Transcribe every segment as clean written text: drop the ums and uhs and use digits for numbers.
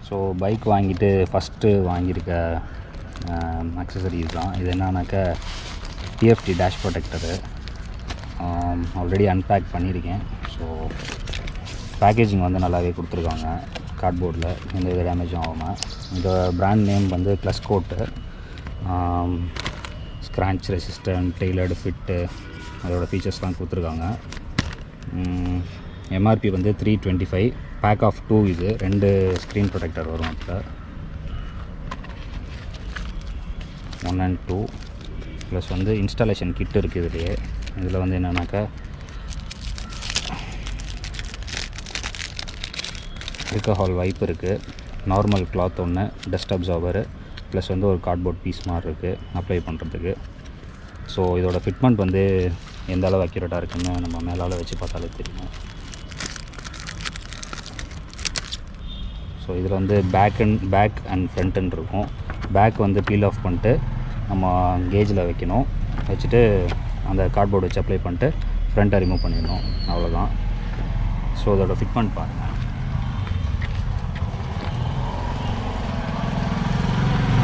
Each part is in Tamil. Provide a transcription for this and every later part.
ஸோ பைக் வாங்கிட்டு ஃபஸ்ட்டு வாங்கியிருக்க அக்சசரிஸ் தான். இது என்னன்னாக்கா டிஎஃப்டி டேஷ் ப்ரொடெக்டரு. ஆல்ரெடி அன்பேக் பண்ணியிருக்கேன். ஸோ பேக்கேஜிங் வந்து நல்லாவே கொடுத்துருக்காங்க. கார்ட்போர்டில் எந்த வித டேமேஜும் ஆகாமல். இந்த பிராண்ட் நேம் வந்து ப்ளஸ் கோட்டு. ஸ்க்ராட்ச் ரெசிஸ்டன்ட், டெய்லர்டு ஃபிட்டு, அதோட ஃபீச்சர்ஸ்லாம் கொடுத்துருக்காங்க. எம்ஆர்பி வந்து 325. பேக் ஆஃப் 2 இது 2 ஸ்க்ரீன் ப்ரொடெக்டர் வரும். அதில் 1 and 2 ப்ளஸ் வந்து இன்ஸ்டாலேஷன் கிட் இருக்குது இதுலேயே. இதில் வந்து என்னென்னாக்கா ஆல்கஹால் வைப் இருக்குது, நார்மல் கிளாத் ஒன்று, டஸ்ட் அப்சார்பரு, ப்ளஸ் வந்து ஒரு கார்ட்போர்ட் பீஸ் மாதிரி இருக்குது அப்ளை பண்ணுறதுக்கு. ஸோ இதோட ஃபிட்மெண்ட் வந்து எந்த அளவு அக்யூரேட்டாக இருக்குன்னு நம்ம மேலால் வச்சு பார்த்தாலே தெரியும். ஸோ இதில் வந்து பேக் அண்ட் ஃப்ரண்ட்டுன்னு இருக்கும். பேக் வந்து பீல் ஆஃப் பண்ணிட்டு நம்ம கேஜில் வைக்கணும். வச்சுட்டு அந்த கார்ட்போர்டு வச்சு அப்ளை பண்ணிட்டு ஃப்ரண்ட்டை ரிமூவ் பண்ணிடணும். அவ்வளோதான். ஸோ இதோட ஃபிட்மெண்ட் பாருங்கள்.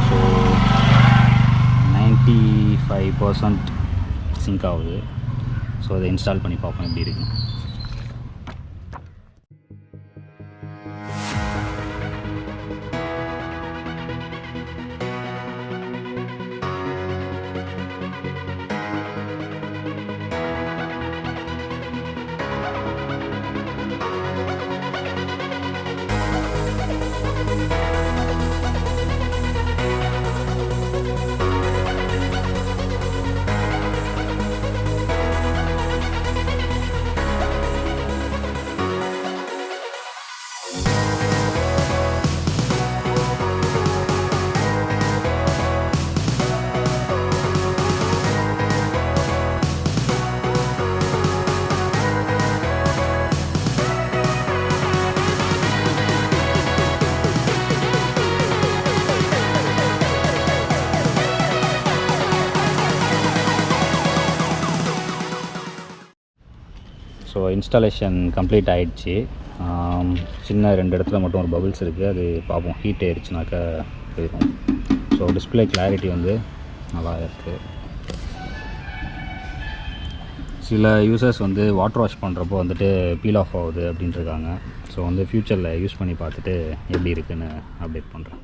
ஸோ 95% சிங்க் ஆகுது. ஸோ அதை இன்ஸ்டால் பண்ணி பார்ப்போம் எப்படி இருக்குன்னு. ஸோ இன்ஸ்டாலேஷன் கம்ப்ளீட் ஆகிடுச்சு. சின்ன 2 இடத்துல மட்டும் ஒரு பபிள்ஸ் இருக்குது. அது பார்ப்போம், ஹீட் ஆயிடுச்சுனாக்கா போயிடும். ஸோ டிஸ்பிளே கிளாரிட்டி வந்து நல்லா இருக்குது. சில யூசர்ஸ் வந்து வாட்டர் வாஷ் பண்ணுறப்போ வந்துட்டு பீல் ஆஃப் ஆகுது அப்படின்ட்டுருக்காங்க. ஸோ வந்து ஃப்யூச்சரில் யூஸ் பண்ணி பார்த்துட்டு எப்படி இருக்குன்னு அப்டேட் பண்ணுறேன்.